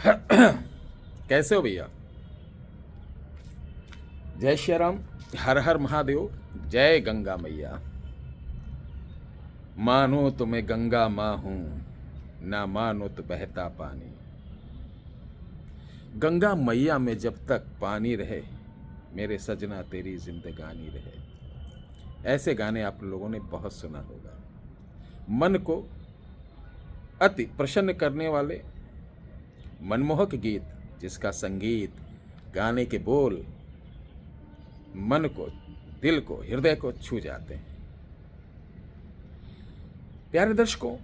कैसे हो भैया? जय श्री राम। हर हर महादेव। जय गंगा मैया। मानो तो मैं गंगा माँ हूं, ना मानो तो बहता पानी। गंगा मैया में जब तक पानी रहे, मेरे सजना तेरी जिंदगानी रहे। ऐसे गाने आप लोगों ने बहुत सुना होगा। मन को अति प्रसन्न करने वाले मनमोहक गीत, जिसका संगीत, गाने के बोल मन को, दिल को, हृदय को छू जाते हैं। प्यारे दर्शकों,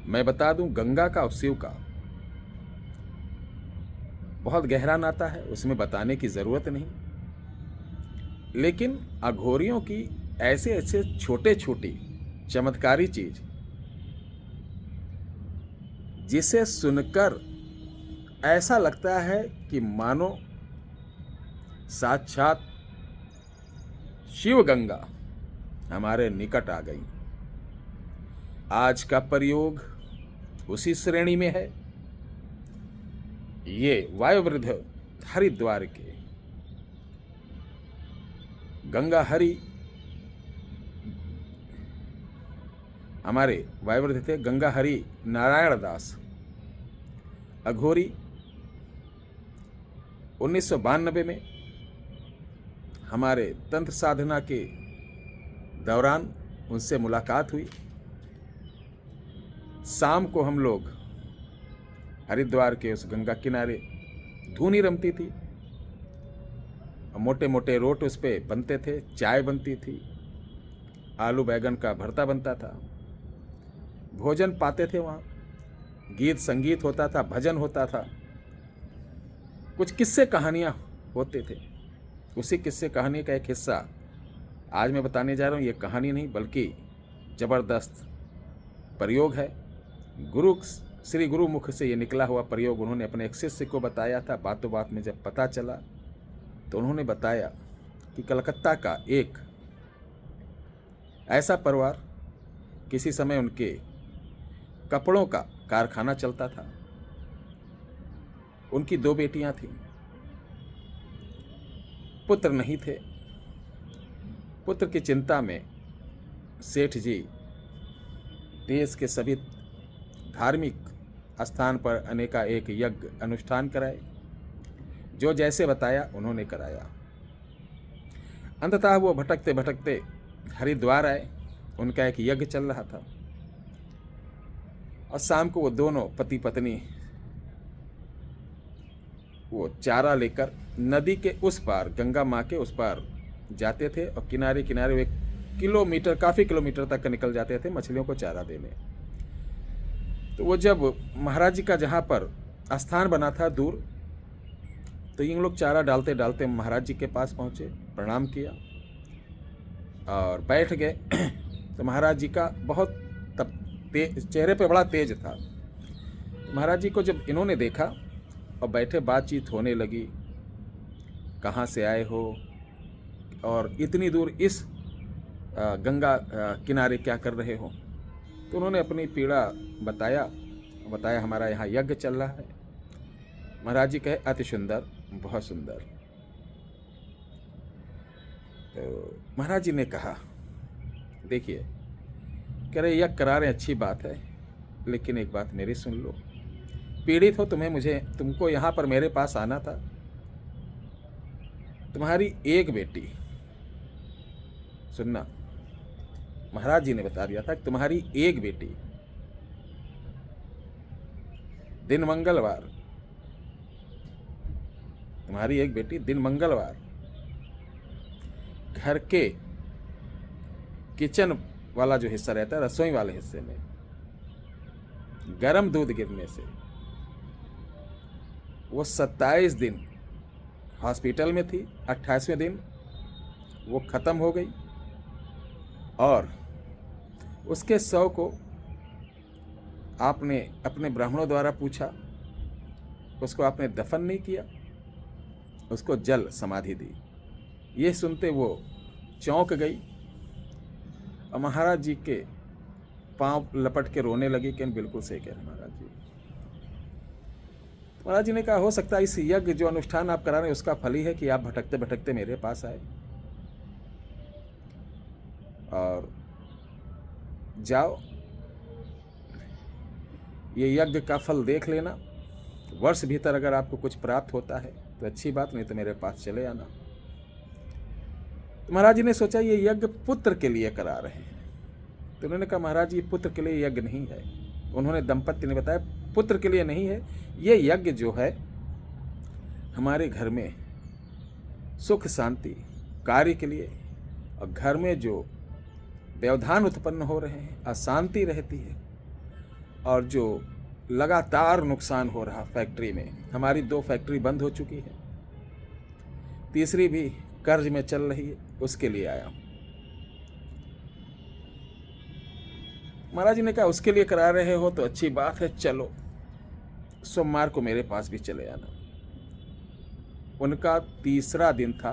मैं बता दूं, गंगा का और शिव का बहुत गहरा नाता है, उसमें बताने की जरूरत नहीं। लेकिन अघोरियों की ऐसे ऐसे छोटे छोटी चमत्कारी चीज, जिसे सुनकर ऐसा लगता है कि मानो साक्षात शिव गंगा हमारे निकट आ गई। आज का प्रयोग उसी श्रेणी में है। ये वायुवृद्ध हरिद्वार के गंगा हरि हमारे वायुवृद्ध थे गंगा हरि नारायण दास अघोरी। 1992 में हमारे तंत्र साधना के दौरान उनसे मुलाकात हुई। शाम को हम लोग हरिद्वार के उस गंगा किनारे धूनी रमती थी, मोटे मोटे रोट उस पे बनते थे, चाय बनती थी, आलू बैगन का भरता बनता था, भोजन पाते थे वहाँ, गीत संगीत होता था, भजन होता था, कुछ किस्से कहानियाँ होते थे। उसी किस्से कहानी का एक हिस्सा आज मैं बताने जा रहा हूँ। ये कहानी नहीं बल्कि जबरदस्त प्रयोग है। श्री गुरु मुख से ये निकला हुआ प्रयोग उन्होंने अपने एक शिष्य को बताया था। बातों बात में जब पता चला तो उन्होंने बताया कि कलकत्ता का एक ऐसा परिवार, किसी समय उनके कपड़ों का कारखाना चलता था, उनकी 2 बेटियां थीं, पुत्र नहीं थे। पुत्र की चिंता में सेठ जी देश के सभी धार्मिक स्थान पर अनेका एक यज्ञ अनुष्ठान कराए। जो जैसे बताया उन्होंने कराया। अंततः वो भटकते भटकते हरिद्वार आए। उनका एक यज्ञ चल रहा था और शाम को वो दोनों पति पत्नी वो चारा लेकर नदी के उस पार, गंगा माँ के उस पार जाते थे और किनारे किनारे वे किलोमीटर, काफ़ी किलोमीटर तक निकल जाते थे मछलियों को चारा देने। तो वो जब महाराज जी का जहाँ पर स्थान बना था दूर, तो इन लोग चारा डालते डालते महाराज जी के पास पहुँचे, प्रणाम किया और बैठ गए। तो महाराज जी का बहुत चेहरे पे बड़ा तेज था। तो महाराज जी को जब इन्होंने देखा और बैठे, बातचीत होने लगी, कहाँ से आए हो और इतनी दूर इस गंगा किनारे क्या कर रहे हो। तो उन्होंने अपनी पीड़ा बताया हमारा यहाँ यज्ञ चल रहा है। महाराज जी कहे अति सुंदर, बहुत सुंदर। तो महाराज जी ने कहा, देखिए, कह रहे यज्ञ करा रहे, अच्छी बात है, लेकिन एक बात मेरी सुन लो। पीड़ित हो तुमको यहाँ पर मेरे पास आना था। तुम्हारी एक बेटी, सुनना, महाराज जी ने बता दिया था कि तुम्हारी एक बेटी दिन मंगलवार, तुम्हारी एक बेटी दिन मंगलवार घर के किचन वाला जो हिस्सा रहता है, रसोई वाले हिस्से में गर्म दूध गिरने से वो 27 दिन हॉस्पिटल में थी। 28वें दिन वो खत्म हो गई और उसके शव को आपने अपने ब्राह्मणों द्वारा पूछा, उसको आपने दफन नहीं किया, उसको जल समाधि दी। ये सुनते वो चौंक गई और महाराज जी के पांव लपट के रोने लगी कि बिल्कुल सही कह रहे महाराज जी, महाराज जी ने कहा हो सकता है इस यज्ञ जो अनुष्ठान आप करा रहे हैं उसका फल ही है कि आप भटकते भटकते मेरे पास आए, और जाओ ये यज्ञ का फल देख लेना, वर्ष भीतर अगर आपको कुछ प्राप्त होता है तो अच्छी बात, नहीं तो मेरे पास चले आना। तो महाराज जी ने सोचा ये यज्ञ पुत्र के लिए करा रहे हैं, तो उन्होंने कहा महाराज ये पुत्र के लिए यज्ञ नहीं है। उन्होंने दंपत्ति ने बताया पुत्र के लिए नहीं है, ये यज्ञ जो है हमारे घर में सुख शांति कार्य के लिए, और घर में जो व्यवधान उत्पन्न हो रहे हैं, अशांति रहती है, और जो लगातार नुकसान हो रहा फैक्ट्री में, हमारी 2 फैक्ट्री बंद हो चुकी है, तीसरी भी कर्ज में चल रही है, उसके लिए आया हूं। महाराज जी ने कहा उसके लिए करा रहे हो तो अच्छी बात है, चलो सोमवार को मेरे पास भी चले आना। उनका तीसरा दिन था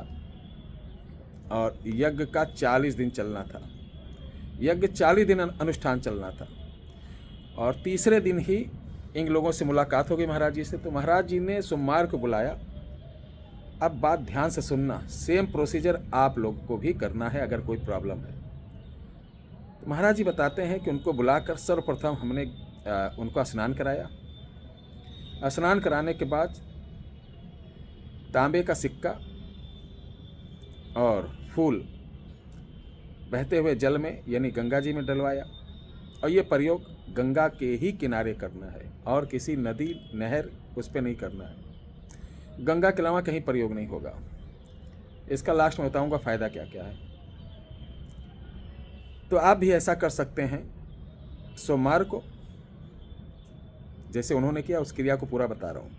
और यज्ञ का 40 दिन चलना था, यज्ञ 40 दिन अनुष्ठान चलना था, और तीसरे दिन ही इन लोगों से मुलाकात हो गई महाराज जी से। तो महाराज जी ने सोमवार को बुलाया। अब बात ध्यान से सुनना, सेम प्रोसीजर आप लोग को भी करना है अगर कोई प्रॉब्लम है। तो महाराज जी बताते हैं कि उनको बुलाकर सर्वप्रथम हमने उनको स्नान कराया। स्नान कराने के बाद तांबे का सिक्का और फूल बहते हुए जल में यानी गंगा जी में डलवाया, और ये प्रयोग गंगा के ही किनारे करना है और किसी नदी नहर उस पर नहीं करना है, गंगा के अलावा कहीं प्रयोग नहीं होगा। इसका लास्ट में बताऊंगा फ़ायदा क्या क्या है। तो आप भी ऐसा कर सकते हैं सोमवार को, जैसे उन्होंने किया उस क्रिया को पूरा बता रहा हूँ।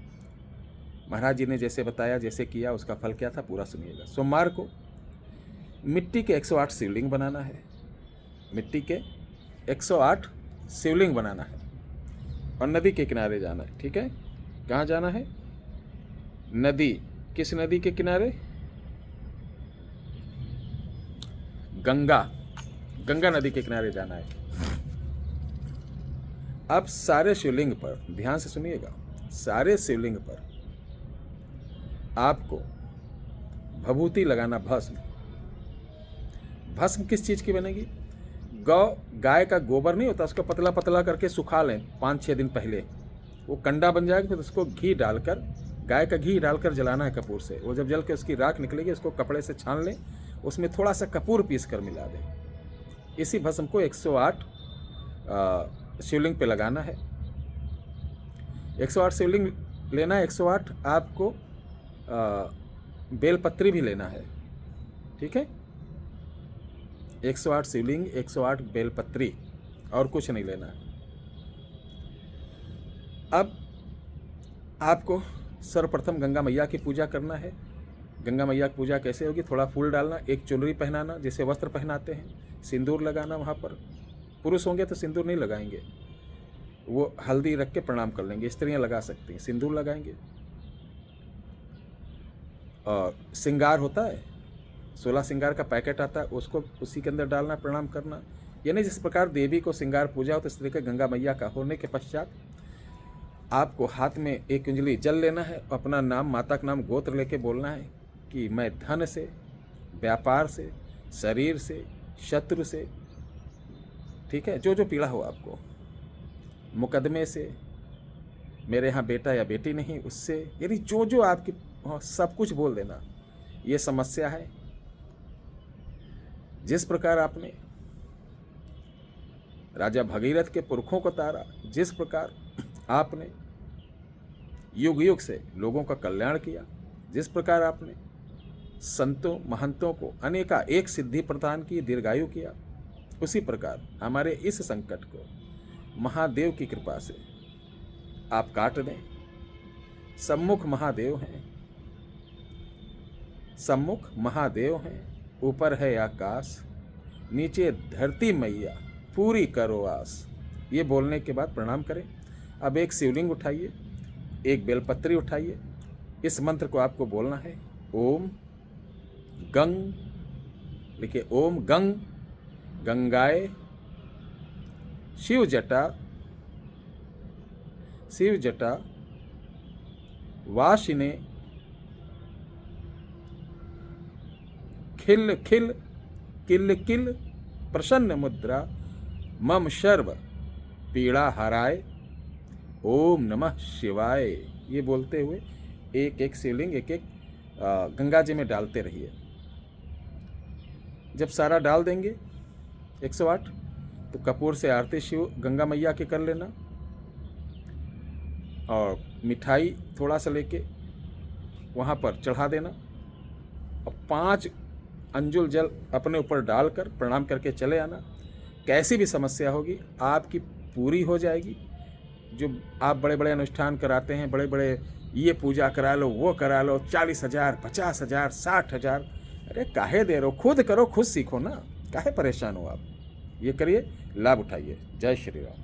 महाराज जी ने जैसे बताया, जैसे किया, उसका फल क्या था पूरा सुनिएगा। सोमवार को मिट्टी के 108 शिवलिंग बनाना है, मिट्टी के 108 शिवलिंग बनाना है, और नदी के किनारे जाना है। ठीक है, कहाँ जाना है? नदी। किस नदी के किनारे? गंगा, गंगा नदी के किनारे जाना है। अब सारे शिवलिंग पर ध्यान से सुनिएगा, सारे शिवलिंग पर आपको भभूति लगाना, भस्म। भस्म किस चीज़ की बनेगी? गाय का गोबर नहीं होता, उसको पतला पतला करके सुखा लें 5-6 दिन पहले, वो कंडा बन जाएगा, फिर उसको घी डालकर, गाय का घी डालकर जलाना है कपूर से। वो जब जल के उसकी राख निकलेगी उसको कपड़े से छान लें, उसमें थोड़ा सा कपूर पीस कर मिला दें। इसी भस्म को 108 शिवलिंग पे लगाना है। 108 शिवलिंग लेना है, 108 आपको बेलपत्री भी लेना है। ठीक है, 108 शिवलिंग, 108 बेलपत्री, और कुछ नहीं लेना है। अब आपको सर्वप्रथम गंगा मैया की पूजा करना है। गंगा मैया की पूजा कैसे होगी? थोड़ा फूल डालना, एक चुनरी पहनाना जैसे वस्त्र पहनाते हैं, सिंदूर लगाना वहाँ पर। पुरुष होंगे तो सिंदूर नहीं लगाएंगे, वो हल्दी रख के प्रणाम कर लेंगे। स्त्रियाँ लगा सकती हैं, सिंदूर लगाएंगे। और श्रृंगार होता है, 16 श्रृंगार का पैकेट आता है, उसको उसी के अंदर डालना, प्रणाम करना। यानी जिस प्रकार देवी को श्रृंगार पूजा हो तो इस तरीके गंगा मैया का होने के पश्चात आपको हाथ में एक उंजली जल लेना है, अपना नाम, माता का नाम, गोत्र लेके बोलना है कि मैं धन से, व्यापार से, शरीर से, शत्रु से, ठीक है, जो जो पीड़ा हो आपको, मुकदमे से, मेरे यहाँ बेटा या बेटी नहीं उससे, यानी जो जो आपकी सब कुछ बोल देना। ये समस्या है। जिस प्रकार आपने राजा भगीरथ के पुरखों को तारा, जिस प्रकार आपने युग युग से लोगों का कल्याण किया, जिस प्रकार आपने संतों महंतों को अनेका एक सिद्धि प्रदान की, दीर्घायु किया, उसी प्रकार हमारे इस संकट को महादेव की कृपा से आप काट दें। सम्मुख महादेव हैं, सम्मुख महादेव हैं, ऊपर है आकाश, नीचे धरती मैया, पूरी करो आस। ये बोलने के बाद प्रणाम करें। अब एक शिवलिंग उठाइए, एक बेलपत्री उठाइए, इस मंत्र को आपको बोलना है। ओम गंग, लिखिए ओम गंग गंगाए शिव जटा वाशिने खिल खिल किल किल प्रसन्न मुद्रा मम सर्व पीड़ा हराए ओम नमः शिवाय। ये बोलते हुए एक एक शिवलिंग एक एक गंगा जी में डालते रहिए। जब सारा डाल देंगे 108 तो कपूर से आरती शिव गंगा मैया के कर लेना और मिठाई थोड़ा सा लेके वहाँ पर चढ़ा देना और 5 अंजुल जल अपने ऊपर डालकर प्रणाम करके चले आना। कैसी भी समस्या होगी आपकी पूरी हो जाएगी। जो आप बड़े बड़े अनुष्ठान कराते हैं, बड़े बड़े ये पूजा करा लो वो करा लो, 40,000 50,000 60,000, अरे काहे दे रहे हो? खुद करो, खुद सीखो ना, काहे परेशान हो आप? ये करिए, लाभ उठाइए। जय श्री राम।